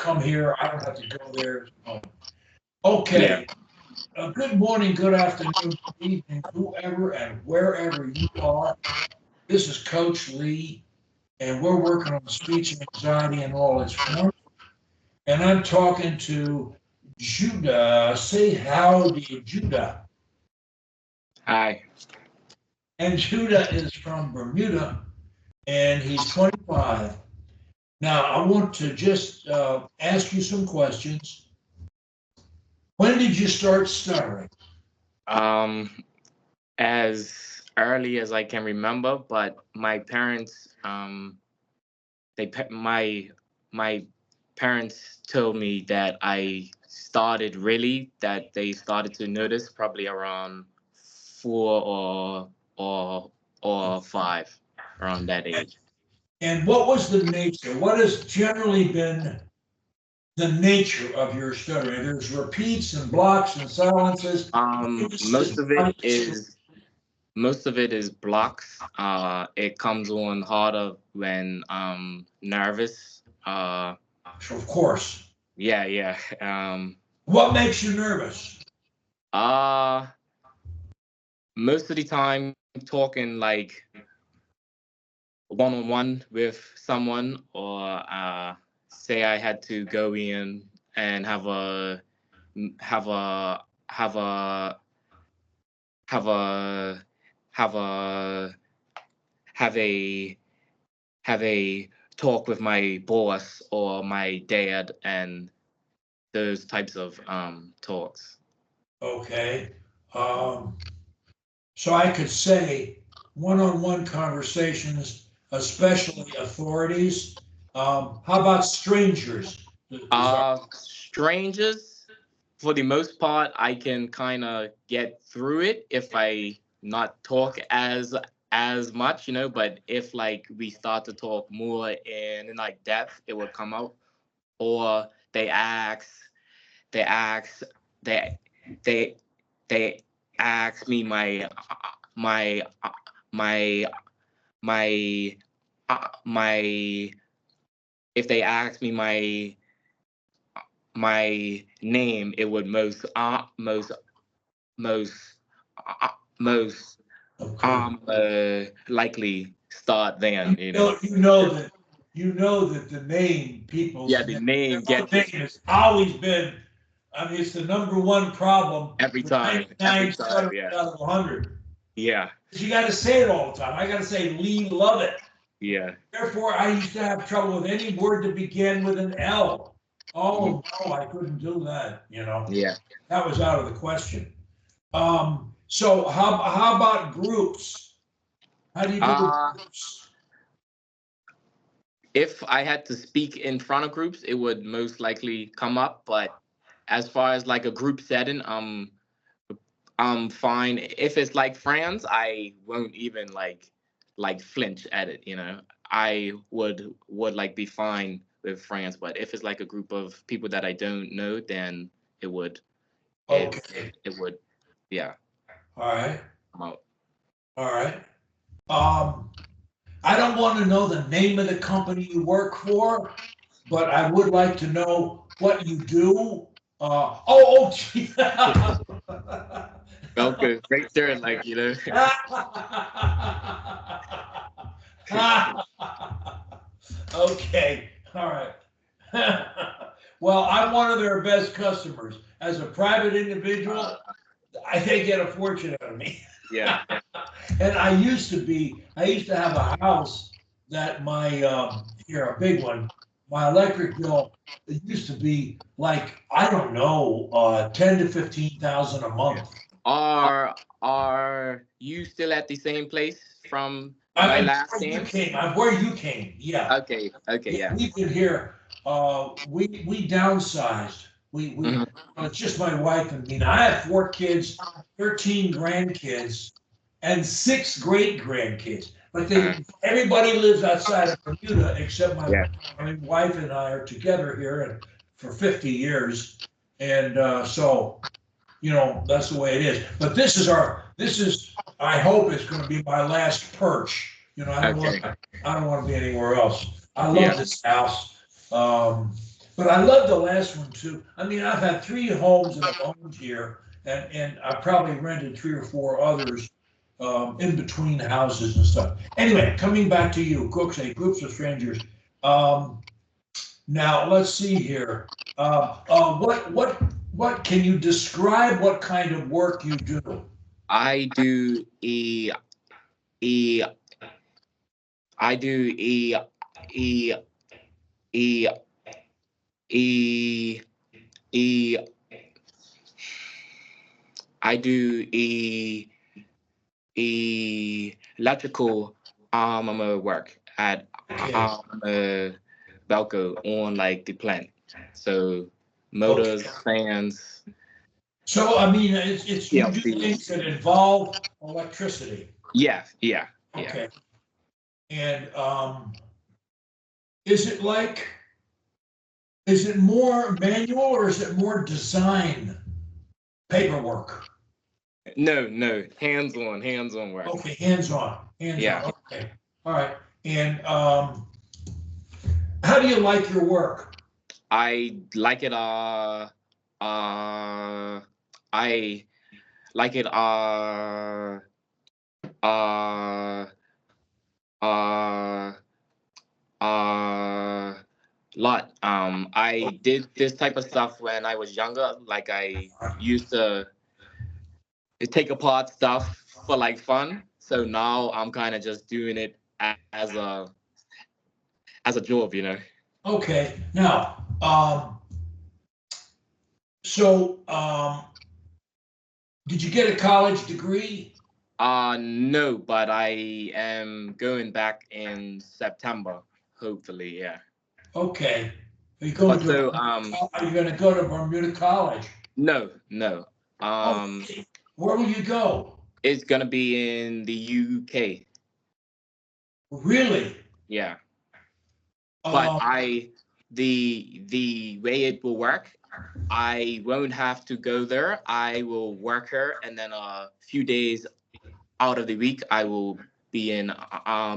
come here. I don't have to go there. Okay. Good morning, good afternoon, good evening, whoever and wherever you are. This is Coach Lee, and we're working on speech anxiety in all its forms. And I'm talking to Judah. Say howdy, Judah. Hi. And Judah is from Bermuda, and he's 25. Now, I want to just ask you some questions. When did you start stuttering? Um, as early as I can remember, but my parents, my parents told me that they started to notice probably around 4 or 5, around that age. And what was the nature? What has generally been the nature of your stuttering? There's repeats and blocks and silences. Most of it is blocks. It comes on harder when nervous. Of course. Yeah. What makes you nervous? Uh Most of the time talking like one on one with someone, or say I had to go in and have a have a have a have a have a have a have a talk with my boss or my dad, and those types of talks. Okay. Um, so I could say one-on-one conversations, especially authorities. How about strangers? Strangers, for the most part, I can kind of get through it if I not talk as much, but if like we start to talk more in like depth, it will come out. Or they ask they they they ask me my my my my if they ask me my name, it would most uh, most Okay. likely start then. You know that the name Yeah, people's the name, name their own gets name it has always been. I mean, it's the number one problem every for time. Every 99 time, stutterers yeah, out of 100. yeah, You got to say it all the time. I got to say Lee love it. yeah. Therefore, I used to have trouble with any word that began with an L. Mhm. Oh no, I couldn't do that. Yeah. That was out of the question. So how about groups? How do you do with Uh, groups? if I had to speak in front of groups, it would most likely come up. But as far as like a group setting, I'm fine. If it's like friends, I won't even like flinch at it. I would like be fine with friends. But if it's like a group of people that I don't know, then it would it Okay. it would yeah All right. come out. All right. Um, I don't want to know the name of the company you work for, but I would like to know what you do. Gee. Okay, right there, like Okay, all right. Well, I'm one of their best customers. As a private individual, uh, they get a fortune out of me. yeah. And I used to have a house that here, a big one, my electric bill, it used to be like, I don't know, 10 to 15,000 a month. Are you still at the same place from my last game? I'm where you came, yeah. Okay, Yeah, yeah. we've been here. We downsized. Hmm. It's just my wife and me. Now, I have 4 kids, 13 grandkids, and 6 great grandkids. But everybody lives outside of Bermuda except Yeah. my wife and I are together here and for 50 years. And so, that's the way it is. But this is, I hope it's going to be my last perch. I Okay. don't want to be anywhere else. I love Yeah. this house. Um, But I love the last one too. I mean, I've had 3 homes that I've owned here, and I probably rented 3 or 4 others in between houses and stuff. Anyway, coming back to you, groups of strangers. Um, Now let's see here. What can you describe what kind of work you do? I do e I do e e e e I do electrical work at Okay. Belco on like the plant. So motors, Okay. fans, So I mean, it's you do PLCs. things that involve electricity. Yeah, yeah, yeah. Okay. And is it like, is it more manual or is it more design paperwork? No, hands-on work. Okay, hands-on, Yeah. hands-on. Okay. All right. And how do you like your work? I like it I like it uh uh lot. I did this type of stuff when I was younger. Like I used to take apart stuff for like fun. So now I'm kind of just doing it as a job, you know. Okay. Now, so did you get a college degree? No, but I am going back in September, hopefully, yeah. Okay. Are you going But to so are you going to go to Bermuda College? no. Okay. Where will you go? It's gonna be in the UK. Really? Yeah. But Um, the way it will work, I won't have to go there. I will work here, and then a few days out of the week, I will be in I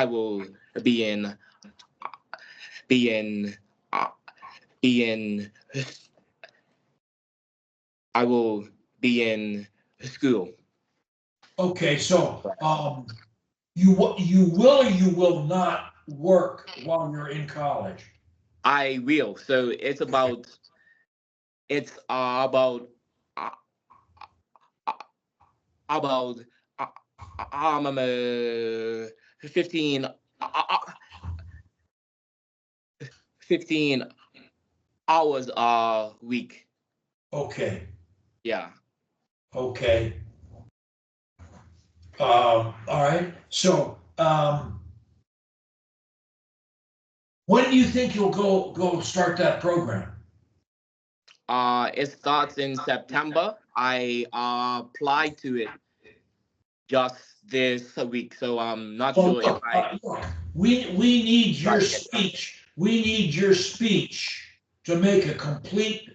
will be in be in uh, be in I will be in school. okay. So you will or you will not work while you're in college? I will. So it's uh, uh, about uh, 15 15 hours a week. Okay. Yeah. Okay. All right. So when do you think you'll go start that program? It starts in September. I applied to it just this week, so I'm not Well, sure if look, I look, we need try your to get done. speech. We need your speech to make a complete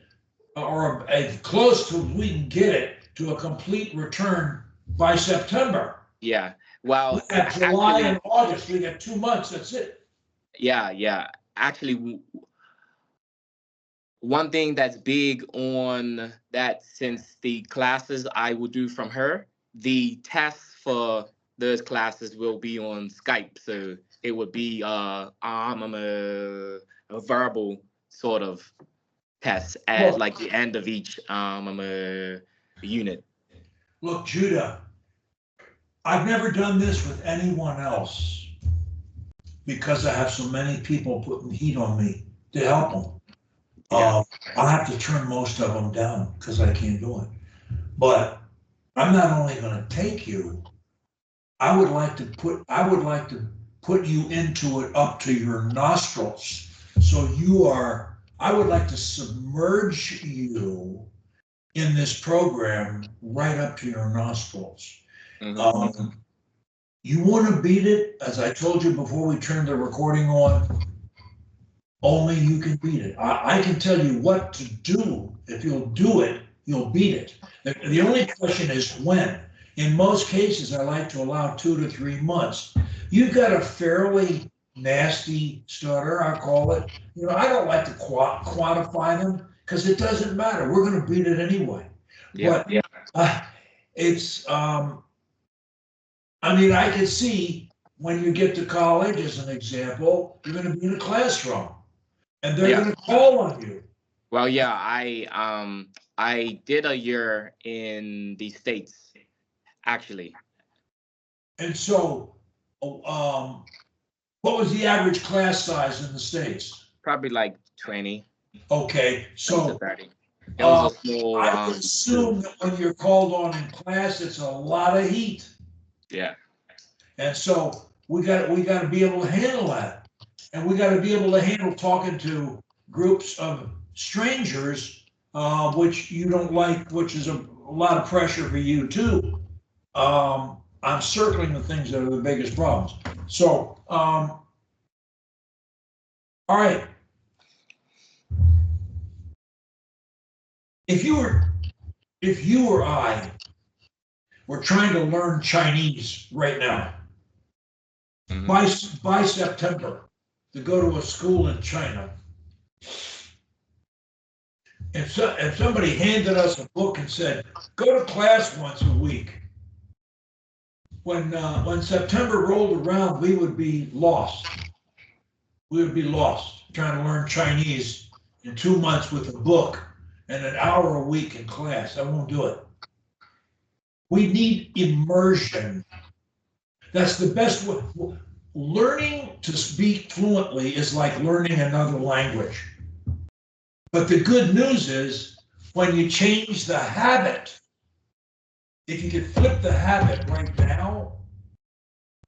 or as close to we can get it to a complete return by September. Yeah. We Well, got July and actually, August. We got 2 months. That's it. yeah. Actually, one thing that's big on that, since the classes I will do from her, the tests for those classes will be on Skype. So it would be a verbal sort of test at Look, like the end of each unit. look, Judah. I've never done this with anyone else because I have so many people putting heat on me to help them. Yeah. I have to turn most of them down because I can't do it. But I'm not only going to take you. I would like to put you into it up to your nostrils. So you are. I would like to submerge you in this program right up to your nostrils. Mm-hmm. Um, you want to beat it, as I told you before we turned the recording on. Only you can beat it. I can tell you what to do. If you'll do it, you'll beat it. The only question is when. In most cases, I like to allow 2 to 3 months. You've got a fairly nasty stutter, I call it. I don't like to quantify them because it doesn't matter. We're going to beat it anyway. Yeah. But it's, I mean, I can see when you get to college, as an example, you're going to be in a classroom and they're going to call on you. Well, yeah, I did a year in the States, actually. And so, what was the average class size in the States? Probably like 20. Okay, so 30. It was a small. I would assume that when you're called on in class, it's a lot of heat. Yeah. And so we got to be able to handle that, and we got to be able to handle talking to groups of strangers, which you don't like, which is a lot of pressure for you too. I'm circling the things that are the biggest problems. So, all right. If you or I were trying to learn Chinese right now, by September, to go to a school in China, if somebody handed us a book and said, go to class once a week, when September rolled around, we would be lost. We would be lost trying to learn Chinese in 2 months with a book and an hour a week in class. I won't do it. We need immersion. That's the best way. Learning to speak fluently is like learning another language. But the good news is when you change the habit, if you could flip the habit right now,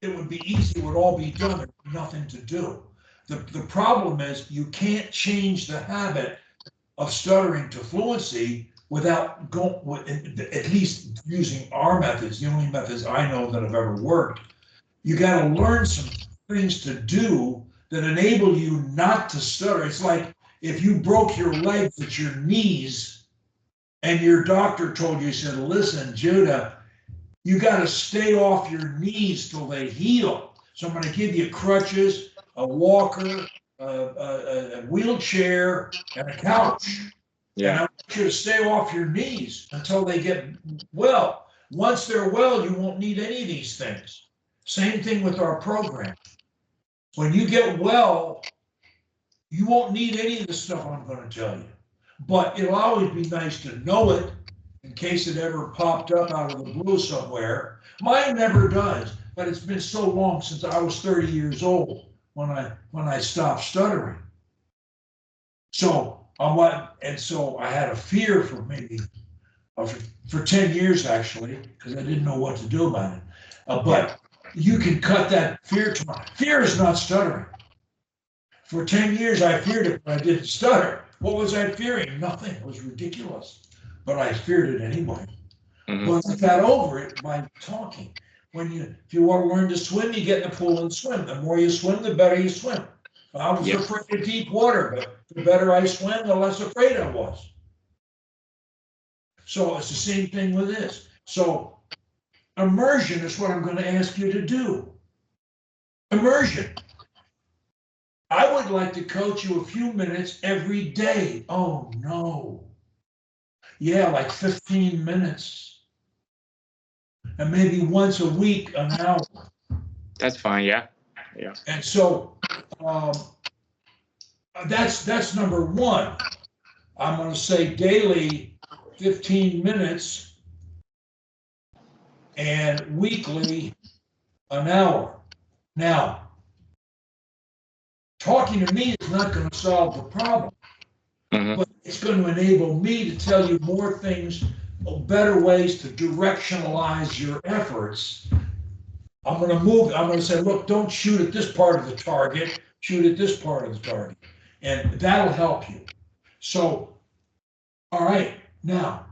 it would be easy, it would all be done, there'd be nothing to do. The problem is you can't change the habit of stuttering to fluency without at least using our methods, the only methods I know that have ever worked. You got to learn some things to do that enable you not to stutter. It's like if you broke your legs at your knees and your doctor told you, said, listen, Judah, you got to stay off your knees till they heal. So I'm going to give you crutches, a walker, a wheelchair, and a couch. Yeah. And I want you to stay off your knees until they get well. Once they're well, you won't need any of these things. Same thing with our program. When you get well, you won't need any of the stuff I'm going to tell you. But it'll always be nice to know it in case it ever popped up out of the blue somewhere. Mine never does, but it's been so long since I was 30 years old when I stopped stuttering. So so I had a fear for maybe for 10 years actually, because I didn't know what to do about it. But you can cut that fear tomorrow. Fear is not stuttering. For 10 years I feared it, but I didn't stutter. What was I fearing? Nothing. It was ridiculous. But I feared it anyway. But I got over it by talking. If you want to learn to swim, you get in the pool and swim. The more you swim, the better you swim. I was afraid of deep water, but the better I swam, the less afraid I was. So it's the same thing with this. So immersion is what I'm going to ask you to do. Immersion. I would like to coach you a few minutes every day. Oh no. Yeah, like 15 minutes. And maybe once a week, an hour. That's fine, yeah. Yeah. And so that's number one. I'm going to say daily 15 minutes and weekly an hour. Now, talking to me is not going to solve the problem, but it's going to enable me to tell you more things, better ways to directionalize your efforts. I'm going to say, look, don't shoot at this part of the target, shoot at this part of the target. And that'll help you. So, all right, now,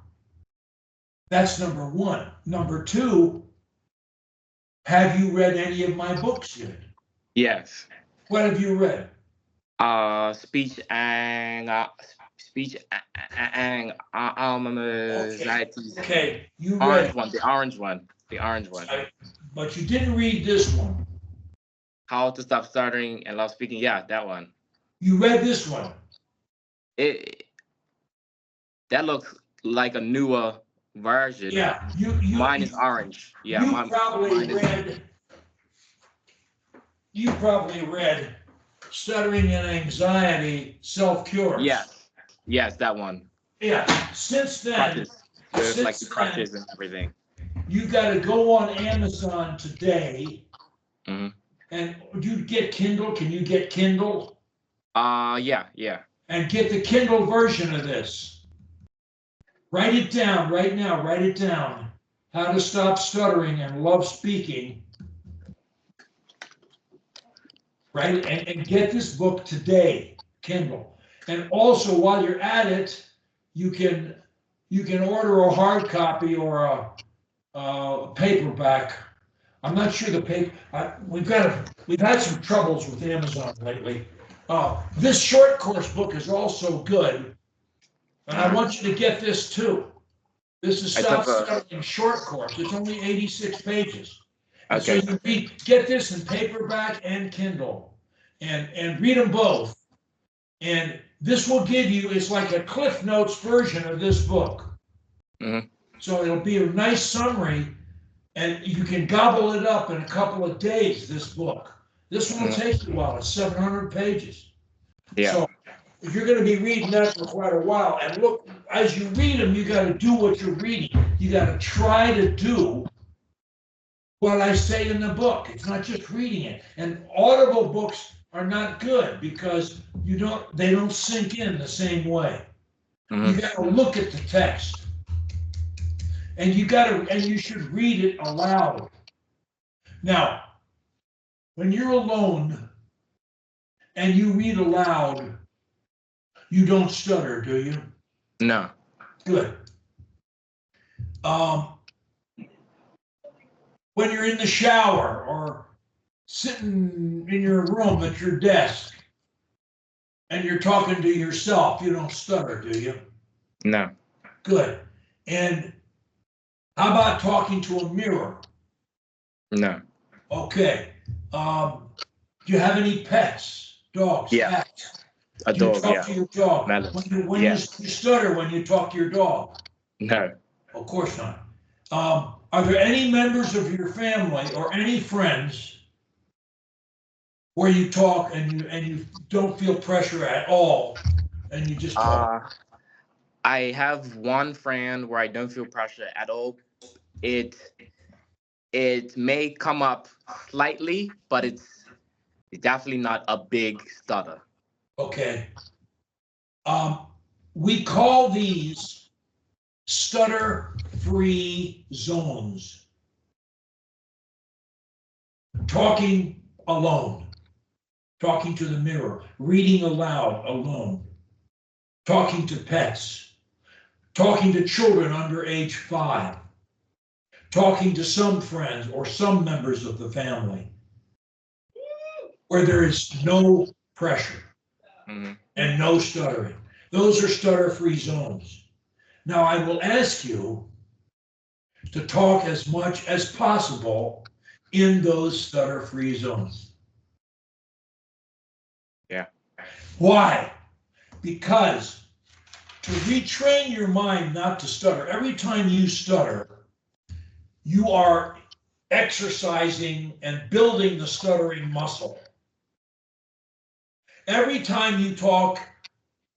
that's number one. Number two, have you read any of my books yet? Yes. What have you read? Speech and anxieties. Okay, you read the orange one. But you didn't read this one. How to Stop Stuttering and Love Speaking. Yeah, that one. You read this one? It that looks like a newer version. Yeah. Mine is orange. Yeah, you probably mine is. read. You probably read Stuttering and Anxiety Self-Cures. Yes, that one. Yeah. Since then, Crutches. With like the crutches and everything. You got to go on Amazon today. Mm-hmm. And you get Kindle? Can you get Kindle? Yeah. And get the Kindle version of this. Write it down right now. Write it down. How to Stop Stuttering and Love Speaking. Right? And get this book today, Kindle. And also, while you're at it, you can order a hard copy or a paperback. I'm not sure the paper. We've had some troubles with Amazon lately. This short course book is also good, and I want you to get this too. This is Stop Stuttering short course. It's only 86 pages. And so you get this in paperback and Kindle, and read them both. And this will give you, it's like a Cliff Notes version of this book. Mm-hmm. So it'll be a nice summary, and you can gobble it up in a couple of days, this book. This one will take you a while. It's 700 pages. Yeah. So if you're going to be reading that for quite a while, and look, as you read them, you got to do what you're reading. You got to try to do what I say in the book. It's not just reading it. And audible books are not good because they don't sink in the same way. Mm-hmm. You got to look at the text. And you should read it aloud. Now, when you're alone and you read aloud, you don't stutter, do you? No. Good. When you're in the shower or sitting in your room at your desk and you're talking to yourself, you don't stutter, do you? No. Good. And how about talking to a mirror? No. Okay. Do you have any pets? Dogs? Yeah. Cats? A Do you dog, talk to your dog? When you stutter when you talk to your dog? No. Of course not. Are there any members of your family or any friends where you talk and you don't feel pressure at all and you just talk? I have one friend where I don't feel pressure at all. It may come up slightly, but it's definitely not a big stutter. Okay. We call these stutter-free zones. Talking alone, talking to the mirror, reading aloud alone, talking to pets, talking to children under age 5, talking to some friends or some members of the family, where there is no pressure and no stuttering. Those are stutter-free zones. Now, I will ask you to talk as much as possible in those stutter-free zones. Yeah. Why? Because to retrain your mind not to stutter, every time you stutter, you are exercising and building the stuttering muscle. Every time you talk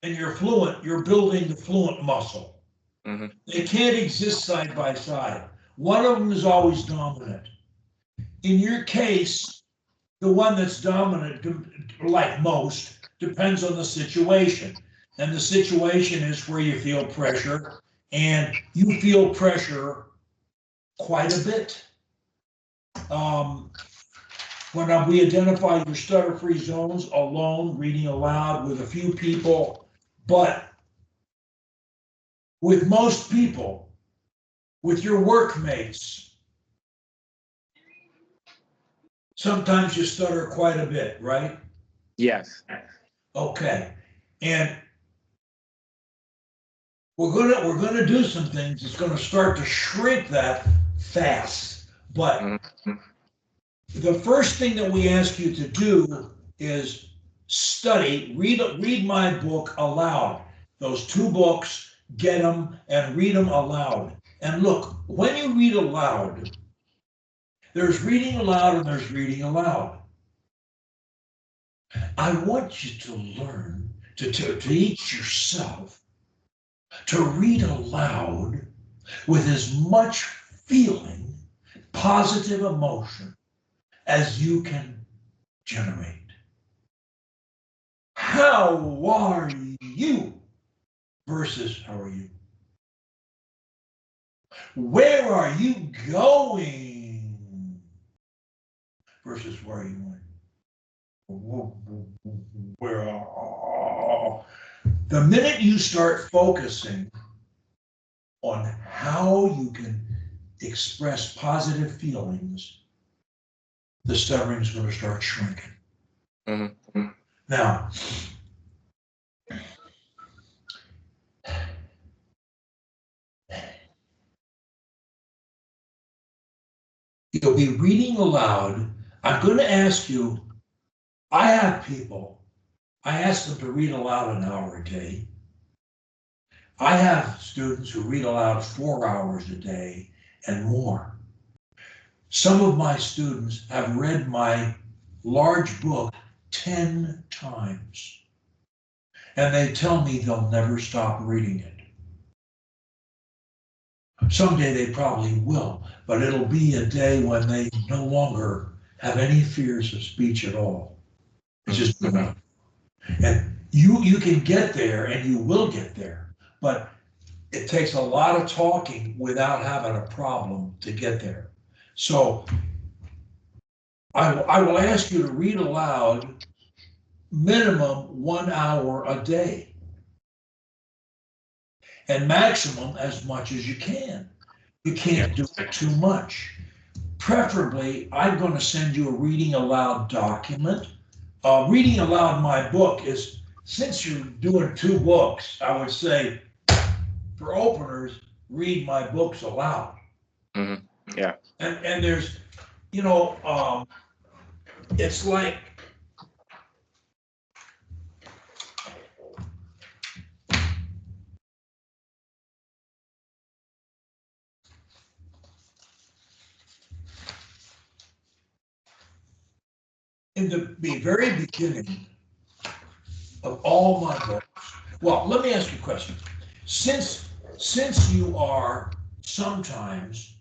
and you're fluent, you're building the fluent muscle. Mm-hmm. They can't exist side by side. One of them is always dominant. In your case, the one that's dominant, like most, depends on the situation. And the situation is where you feel pressure, and you feel pressure quite a bit. When we identify your stutter-free zones alone, reading aloud with a few people, but with most people, with your workmates, sometimes you stutter quite a bit, right? Yes. Okay. And we're gonna do some things. It's gonna start to shrink that fast, but The first thing that we ask you to do is study, read my book aloud. Those two books, get them and read them aloud. And look, when you read aloud, there's reading aloud and there's reading aloud. I want you to learn to teach yourself to read aloud with as much feeling, positive emotion as you can generate. How are you versus how are you? Where are you going versus where are you going? Where are, the minute you start focusing on how you can express positive feelings, the stuttering is going to start shrinking. Mm-hmm. Now, you'll be reading aloud. I'm going to ask you, I have people, I ask them to read aloud an hour a day. I have students who read aloud 4 hours a day and more. Some of my students have read my large book 10 times, and they tell me they'll never stop reading it. Someday they probably will, but it'll be a day when they no longer have any fears of speech at all. It's just enough. And you can get there, and you will get there, but it takes a lot of talking without having a problem to get there. So I will ask you to read aloud minimum 1 hour a day, and maximum as much as you can. You can't do it too much. Preferably, I'm going to send you a reading aloud document. Reading aloud my book is, since you're doing 2 books, I would say for openers, read my books aloud. Mm-hmm. Yeah. And there's, it's like, in the very beginning of all my books, well, let me ask you a question. Since you are sometimes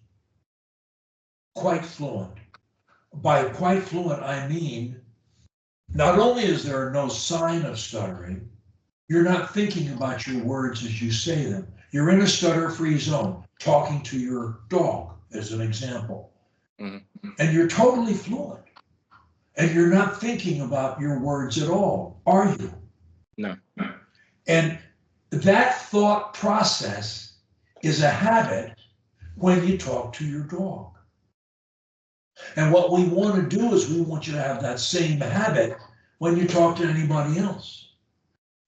quite fluent, by quite fluent I mean not only is there no sign of stuttering, you're not thinking about your words as you say them. You're in a stutter-free zone, talking to your dog, as an example. Mm-hmm. And you're totally fluent. And you're not thinking about your words at all, are you? No. And that thought process is a habit when you talk to your dog. And what we want to do is we want you to have that same habit when you talk to anybody else,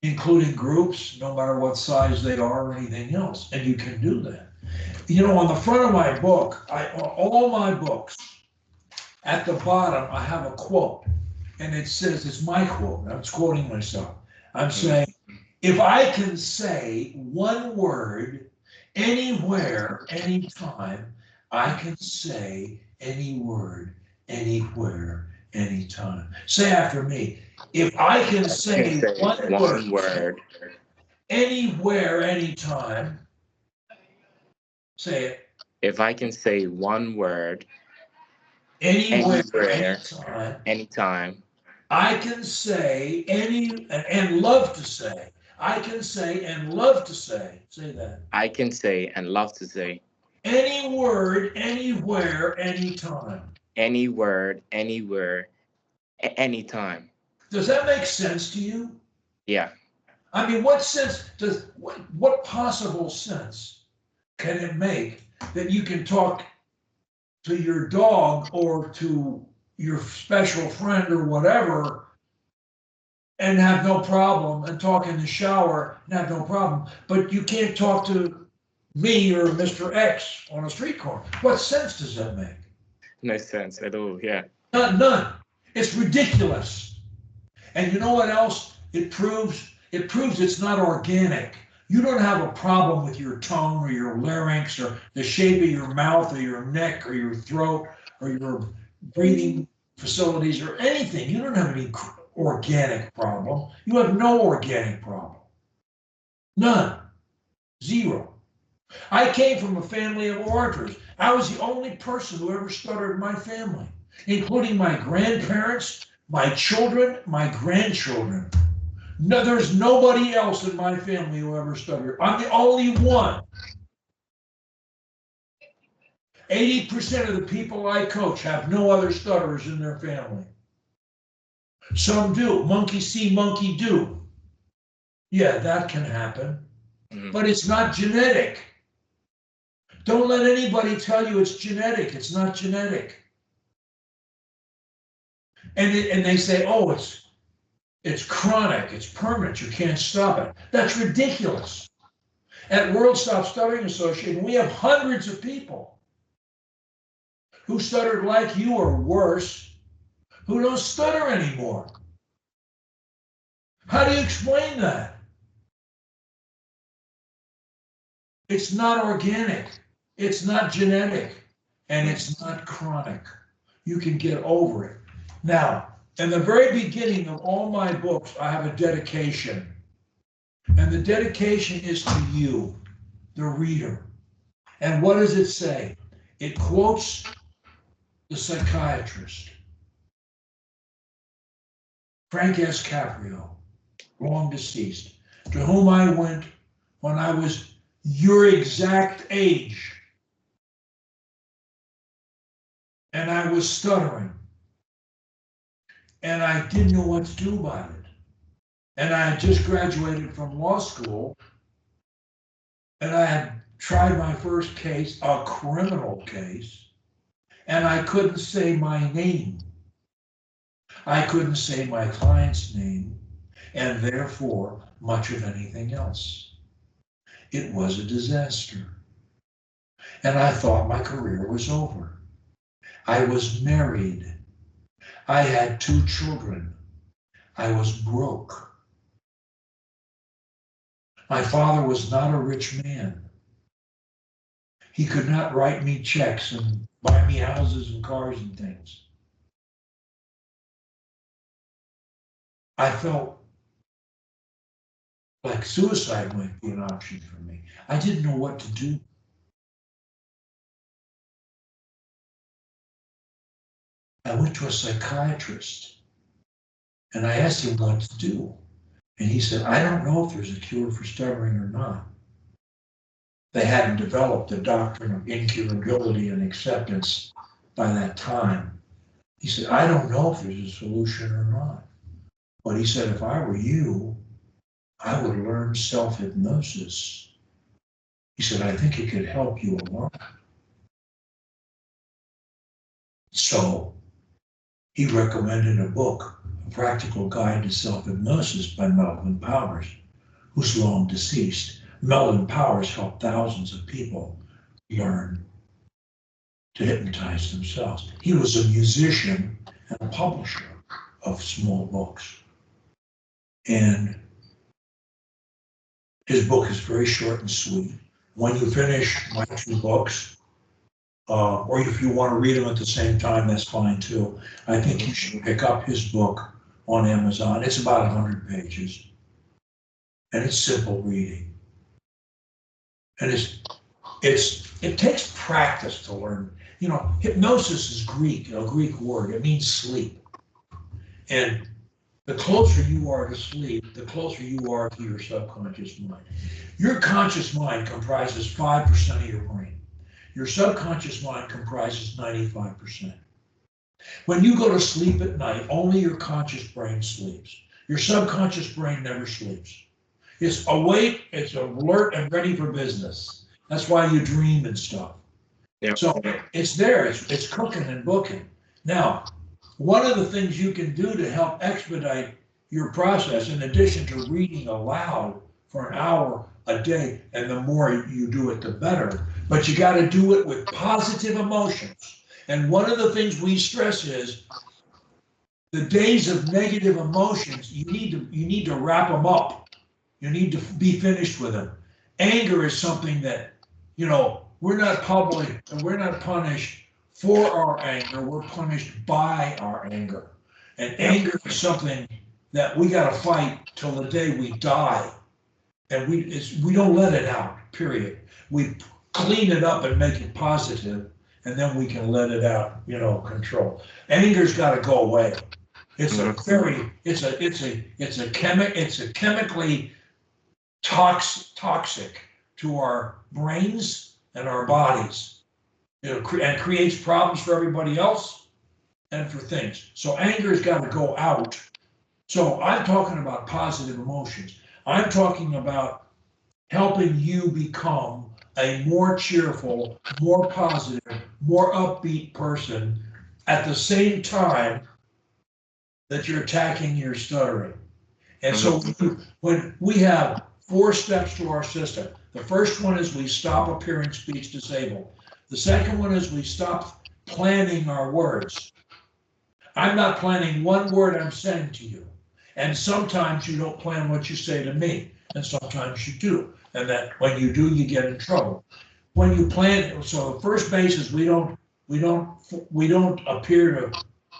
including groups, no matter what size they are or anything else. And you can do that. On the front of my book, all my books, at the bottom, I have a quote. And it says, it's my quote. I'm quoting myself. I'm saying, if I can say one word anywhere, anytime, I can say any word, anywhere, anytime. Say after me. If I can say one word anywhere, anytime, say it. If I can say one word Anywhere, anytime, I can say and love to say. I can say and love to say. Say that. I can say and love to say. Any word, anywhere, anytime. Any word, anywhere, anytime. Does that make sense to you? Yeah. I mean, what possible sense can it make that you can talk to your dog or to your special friend or whatever and have no problem, and talk in the shower and have no problem, but you can't talk to me or Mr. X on a street corner? What sense does that make? No sense at all. Yeah. None. It's ridiculous. And you know what else it proves? It proves it's not organic. You don't have a problem with your tongue or your larynx or the shape of your mouth or your neck or your throat or your breathing facilities or anything. You don't have any organic problem. You have no organic problem. None. Zero. I came from a family of orators. I was the only person who ever stuttered in my family, including my grandparents, my children, my grandchildren. No, there's nobody else in my family who ever stuttered. I'm the only one. 80% of the people I coach have no other stutterers in their family. Some do. Monkey see, monkey do. Yeah, that can happen. But it's not genetic. Don't let anybody tell you it's genetic. It's not genetic. And they say, oh, it's chronic, it's permanent, you can't stop it. That's ridiculous. At World Stop Stuttering Association, we have hundreds of people who stuttered like you or worse, who don't stutter anymore. How do you explain that? It's not organic, it's not genetic, and it's not chronic. You can get over it. Now, in the very beginning of all my books, I have a dedication. And the dedication is to you, the reader. And what does it say? It quotes the psychiatrist, Frank S. Caprio, long deceased, to whom I went when I was your exact age. And I was stuttering. And I didn't know what to do about it. And I had just graduated from law school. And I had tried my first case, a criminal case. And I couldn't say my name. I couldn't say my client's name, and therefore much of anything else. It was a disaster. And I thought my career was over. I was married. I had 2 children. I was broke. My father was not a rich man. He could not write me checks and buy me houses and cars and things. I felt like suicide might be an option for me. I didn't know what to do. I went to a psychiatrist and I asked him what to do. And he said, I don't know if there's a cure for stuttering or not. They hadn't developed the doctrine of incurability and acceptance by that time. He said, I don't know if there's a solution or not. But he said, if I were you, I would learn self-hypnosis. He said, I think it could help you a lot. So he recommended a book, A Practical Guide to Self-Hypnosis by Melvin Powers, who's long deceased. Melvin Powers helped thousands of people learn to hypnotize themselves. He was a musician and a publisher of small books. And his book is very short and sweet. When you finish my 2 books, or if you want to read them at the same time, that's fine too. I think you should pick up his book on Amazon. It's about 100 pages. And it's simple reading. And it takes practice to learn. You know, hypnosis is Greek, a Greek word. It means sleep. And the closer you are to sleep, the closer you are to your subconscious mind. Your conscious mind comprises 5% of your brain. Your subconscious mind comprises 95%. When you go to sleep at night, only your conscious brain sleeps. Your subconscious brain never sleeps. It's awake, it's alert and ready for business. That's why you dream and stuff. Yeah. So it's there, it's cooking and booking. Now, one of the things you can do to help expedite your process, in addition to reading aloud for an hour a day, and the more you do it, the better, but you got to do it with positive emotions. And one of the things we stress is the days of negative emotions, you need to wrap them up. You need to be finished with them. Anger is something that, we're not public and we're not punished for our anger. We're punished by our anger. And anger is something that we got to fight till the day we die. And we don't let it out, period. We clean it up and make it positive, and then we can let it out, control. Anger's got to go away. It's a chemically toxic to our brains and our bodies. And creates problems for everybody else and for things. So anger's got to go out. So I'm talking about positive emotions. I'm talking about helping you become a more cheerful, more positive, more upbeat person at the same time that you're attacking your stuttering. And so when we have 4 steps to our system, the first one is we stop appearing speech disabled. The second one is we stop planning our words. I'm not planning one word I'm saying to you. And sometimes you don't plan what you say to me, and sometimes you do. And that when you do, you get in trouble. When you plan, so the first base is we don't appear to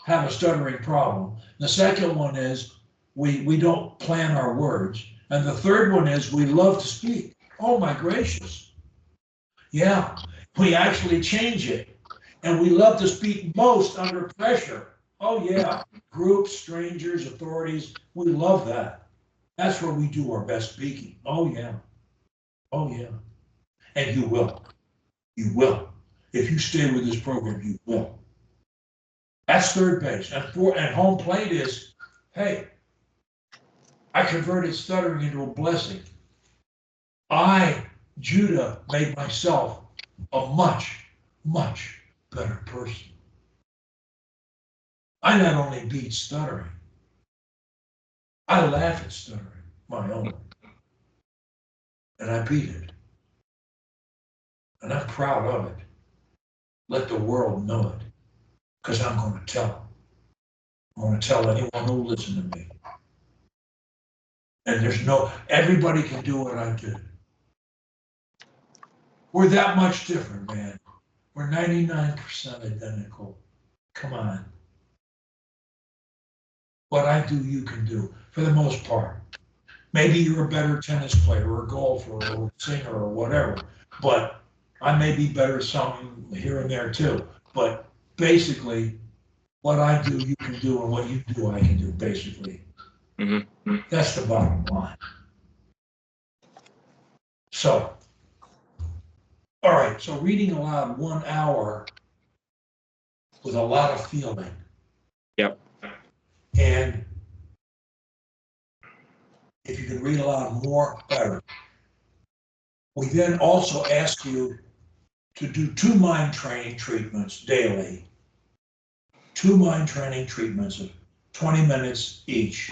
have a stuttering problem. The second one is we don't plan our words. And the third one is we love to speak. Oh my gracious. Yeah, we actually change it. And we love to speak most under pressure. Oh yeah, groups, strangers, authorities, we love that. That's where we do our best speaking. Oh yeah. Oh yeah. And you will. You will. If you stay with this program, you will. That's third base. And home plate is, hey, I converted stuttering into a blessing. Judah, made myself a much, much better person. I not only beat stuttering, I laugh at stuttering, my own. And I beat it. And I'm proud of it. Let the world know it. Because I'm going to tell them. I'm going to tell anyone who will listen to me. And everybody can do what I did. We're that much different, man. We're 99% identical. Come on. What I do, you can do, for the most part. Maybe you're a better tennis player or a golfer or a singer or whatever, but I may be better at something here and there too. But basically, what I do, you can do, and what you do, I can do, basically. Mm-hmm. That's the bottom line. So, all right, so reading aloud 1 hour with a lot of feeling. Yep. And if you can read aloud more, better. We then also ask you to do 2 mind training treatments daily. 2 mind training treatments of 20 minutes each,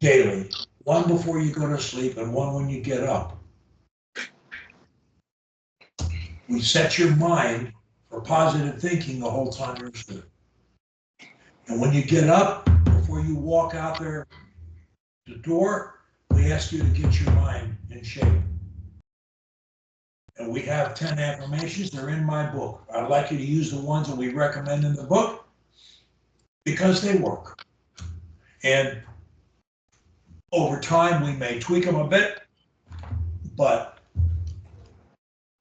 daily. 1 before you go to sleep and 1 when you get up. We set your mind for positive thinking the whole time you're asleep. And when you get up, before you walk out there the door, we ask you to get your mind in shape. And we have 10 affirmations. They're in my book. I'd like you to use the ones that we recommend in the book because they work. And over time, we may tweak them a bit, but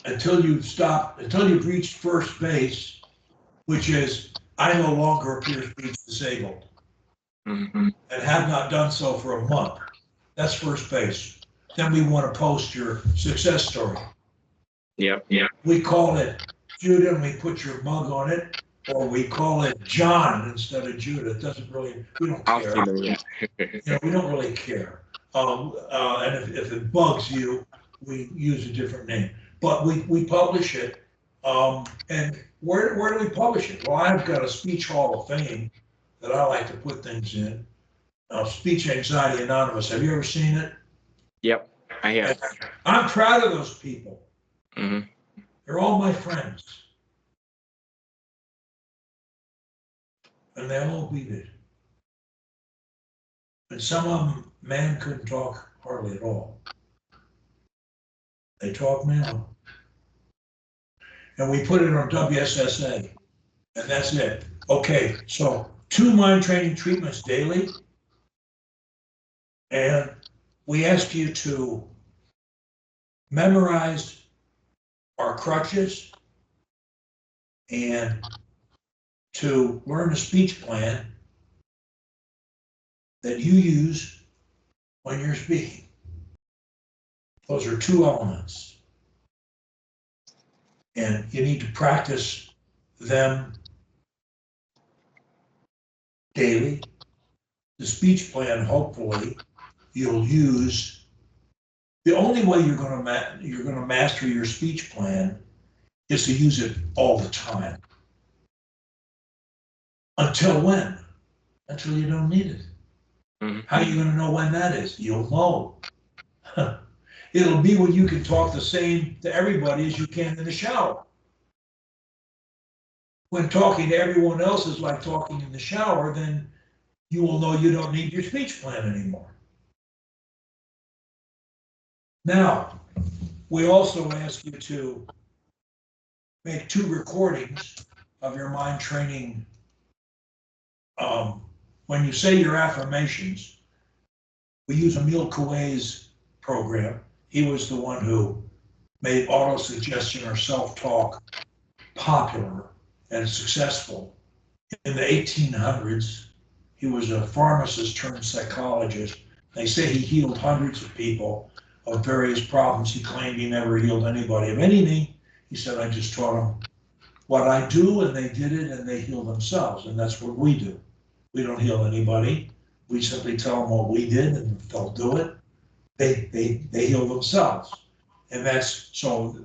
until you've reached first base, which is, I no longer appear speech disabled, and have not done so for a month. That's first base. Then we want to post your success story. Yep. We call it Judah and we put your mug on it, or we call it John instead of Judah. It doesn't really, we don't care. We don't really care. And if it bugs you, we use a different name. But we publish it. And where do we publish it? Well, I've got a Speech Hall of Fame that I like to put things in. Speech Anxiety Anonymous. Have you ever seen it? Yep, I have. I'm proud of those people. Mm-hmm. They're all my friends. and they all beat it. And some of them, man couldn't talk hardly at all. They talk now. And we put it on WSSA, and that's it. Okay, so 2 mind training treatments daily, and we ask you to memorize our crutches and to learn a speech plan that you use when you're speaking. Those are 2 elements. And you need to practice them daily. The speech plan, hopefully, you'll use. The only way you're going to master your speech plan is to use it all the time. Until when? Until you don't need it. Mm-hmm. How are you going to know when that is? You'll know. It'll be when you can talk the same to everybody as you can in the shower. When talking to everyone else is like talking in the shower, then you will know you don't need your speech plan anymore. Now, we also ask you to make 2 recordings of your mind training. When you say your affirmations, we use Emil Coué's program. He was the one who made auto-suggestion or self-talk popular and successful. In the 1800s, he was a pharmacist turned psychologist. They say he healed hundreds of people of various problems. He claimed he never healed anybody of anything. He said, I just taught them what I do, and they did it, and they healed themselves. And that's what we do. We don't heal anybody. We simply tell them what we did, and if they'll do it, they heal themselves. And that's, so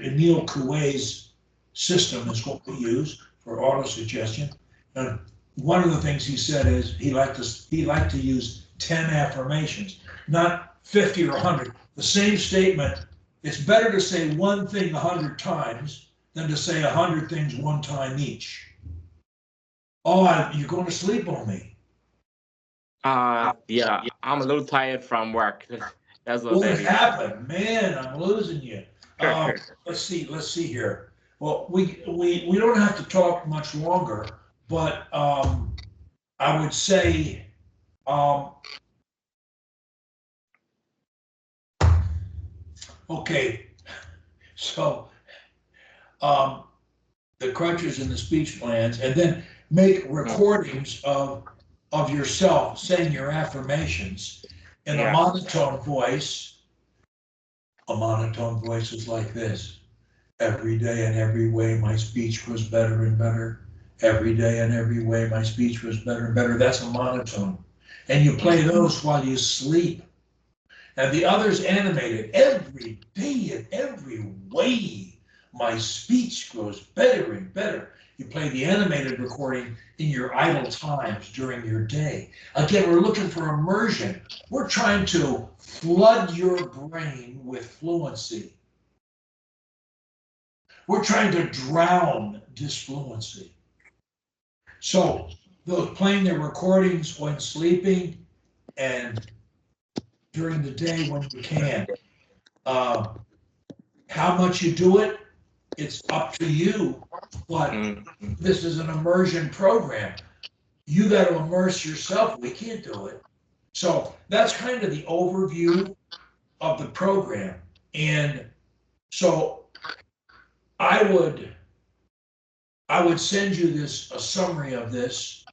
Emil Coué's system is what we use for auto-suggestion. And one of the things he said is he liked to use 10 affirmations, not 50 or 100. The same statement, it's better to say one thing 100 times than to say 100 things one time each. Oh, you're going to sleep on me. Yeah, I'm a little tired from work. That's what happened, man. I'm losing you. Let's see here. Well, we don't have to talk much longer, but I would say okay. So the crutches and the speech plans, and then make recordings of yourself saying your affirmations in a monotone voice. A monotone voice is like this. Every day and every way my speech was better and better. Every day and every way my speech was better and better. That's a monotone. And you play those while you sleep. And the others animated. Every day and every way my speech grows better and better. You play the animated recording in your idle times during your day. Again, we're looking for immersion. We're trying to flood your brain with fluency. We're trying to drown disfluency. So those playing their recordings when sleeping and during the day when you can. How much you do it, it's up to you, but this is an immersion program. You got to immerse yourself. We can't do it. So that's kind of the overview of the program. And so I would send you a summary of this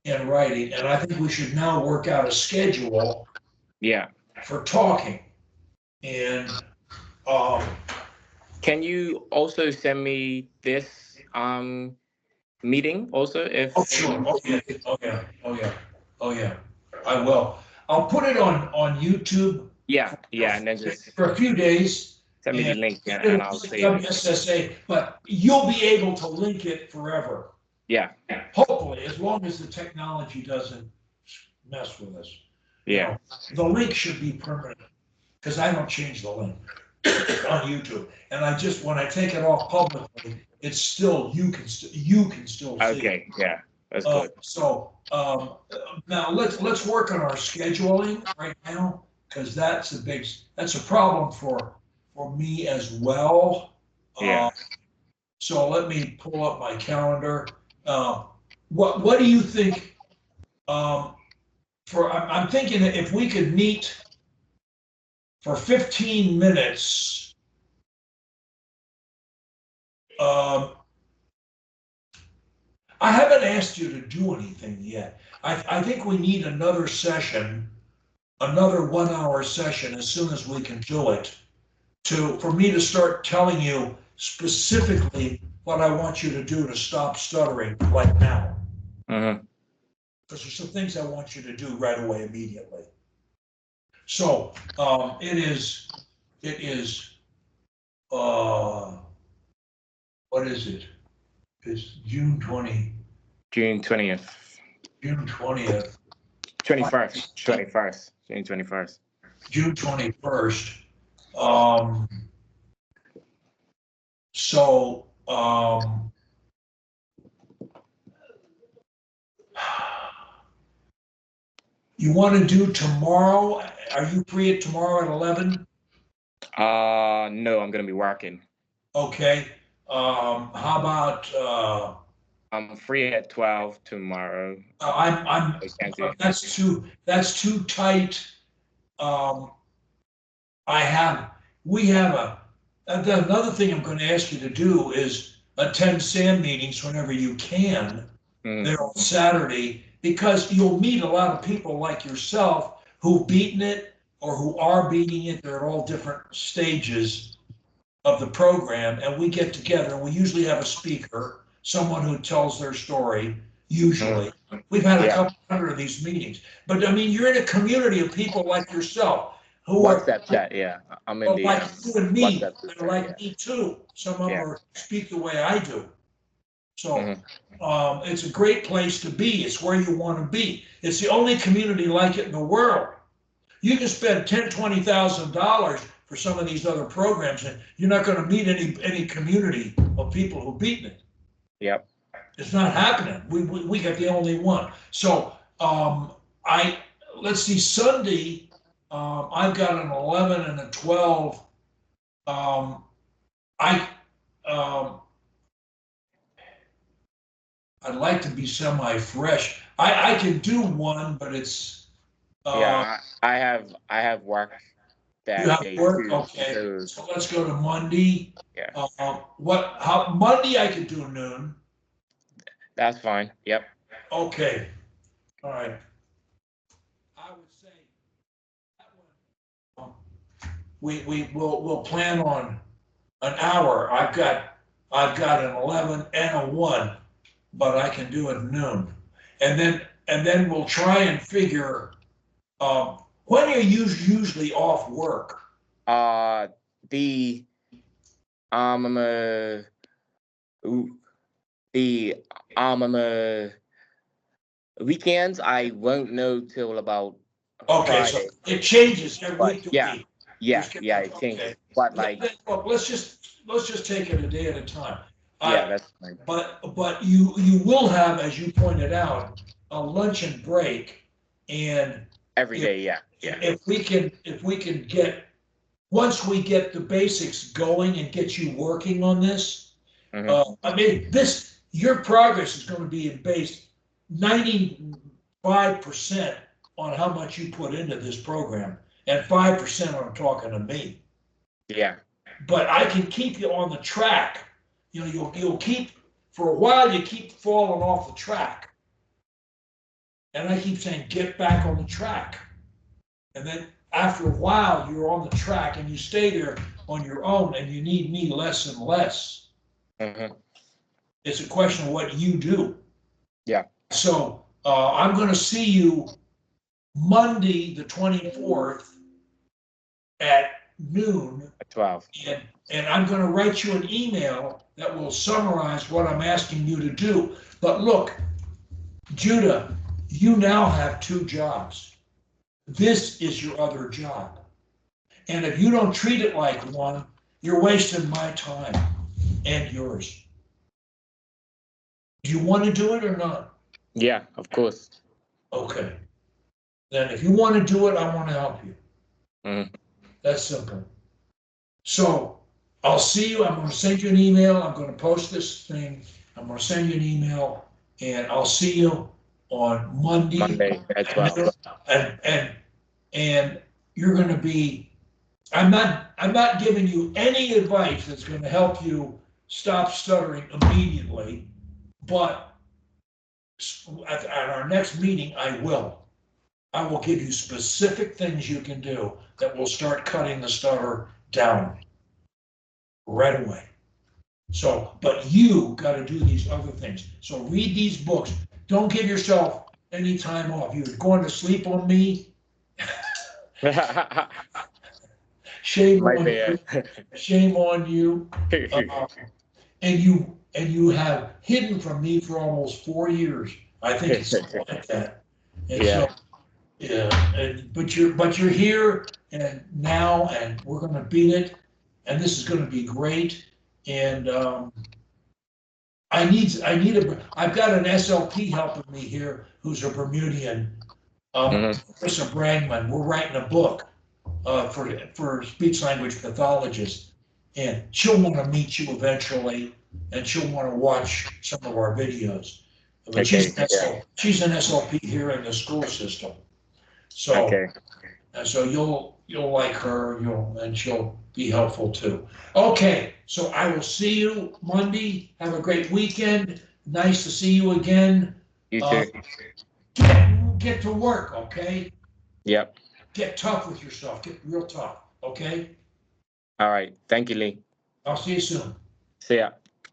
in writing, and I think we should now work out a schedule for talking. And can you also send me this meeting also? If sure. Oh yeah. I will. I'll put it on YouTube. Yeah, and then just for a few days. Send me the link and I'll save it. WSSA, but you'll be able to link it forever. Yeah. Hopefully, as long as the technology doesn't mess with us. Yeah. The link should be permanent because I don't change the link on YouTube. And when I take it off publicly, it's still, you can still see it. Okay, yeah. That's good. Now let's work on our scheduling right now, because that's a problem for me as well. Yeah. So let me pull up my calendar. What do you think? I'm thinking that if we could meet for 15 minutes, I haven't asked you to do anything yet. I think we need another session, another 1 hour session as soon as we can do it, for me to start telling you specifically what I want you to do to stop stuttering like now. Mm-hmm. Because there's some things I want you to do right away, immediately. So it is, what is it? It's June 20th. June 20th. June 20th. 21st. 21st. June 21st. June 21st. So you want to do tomorrow? Are you free at tomorrow at 11? No, I'm gonna be working. Okay. How about I'm free at 12 tomorrow. That's too tight. We have another thing I'm going to ask you to do is attend SAM meetings whenever you can. There on Saturday, because you'll meet a lot of people like yourself who've beaten it or who are beating it. They're at all different stages of the program, and we get together and we usually have a speaker, someone who tells their story, usually. We've had a couple hundred of these meetings. But I mean, you're in a community of people like yourself who WhatsApp chat, yeah. I'm in the like you and me, WhatsApp they're like me too. Some of them speak the way I do. So it's a great place to be. It's where you want to be. It's the only community like it in the world. You can spend $10,000, $20,000 for some of these other programs, and you're not going to meet any community of people who've beaten it. Yep. It's not happening. We got the only one. So let's see, Sunday, I've got an 11 and a 12. I'd like to be semi-fresh. I can do one, but it's I have work that you have day work. too. Okay, so let's go to Monday. Yeah. Monday I could do noon. That's fine. Yep. Okay. All right. I would say that one, we'll plan on an hour. I've got an 11 and a 1, but I can do it noon. And then we'll try and figure when are you usually off work? The weekends I won't know till about Okay, Friday. so it changes every week to week. Yeah, it changes. Okay. But like, look, let's just take it a day at a time. That's fine. But you will have, as you pointed out, a lunch and break, and every day, yeah. If we can get, once we get the basics going and get you working on this, I mean, your progress is going to be based 95% on how much you put into this program, and 5% on talking to me. Yeah. But I can keep you on the track. You know, you'll keep, for a while, you keep falling off the track. And I keep saying, get back on the track. And then after a while, you're on the track and you stay there on your own, and you need me less and less. It's a question of what you do. Yeah. So I'm going to see you Monday, the 24th at noon. At 12. And I'm going to write you an email that will summarize what I'm asking you to do. But look, Judah, you now have 2 jobs. This is your other job. And if you don't treat it like one, you're wasting my time and yours. Do you want to do it or not? Yeah, of course. Okay. Then if you want to do it, I want to help you. Mm. That's simple. So I'll see you. I'm going to send you an email. I'm going to post this thing. I'm going to send you an email, and I'll see you on Monday. Monday at 12. And you're going to be. I'm not giving you any advice that's going to help you stop stuttering immediately, but at our next meeting, I will. I will give you specific things you can do that will start cutting the stutter down right away. So, but you got to do these other things. So read these books. Don't give yourself any time off. You're going to sleep on me. Shame My on you. bad. Shame on you. And you have hidden from me for almost 4 years. I think it's like that. And Yeah. so, yeah, but you're here and now, and we're going to beat it, and this is going to be great. And I've got an SLP helping me here who's a Bermudian, Professor Brangman. We're writing a book for speech language pathologists, and she'll want to meet you eventually, and she'll want to watch some of our videos. But Okay. she's an SLP here in the school system, so Okay. so you'll like her, and she'll be helpful too. Okay, so I will see you Monday. Have a great weekend. Nice to see you again. You too. Get to work, okay? Yep. Get tough with yourself. Get real tough, okay? All right. Thank you, Lee. I'll see you soon. See ya.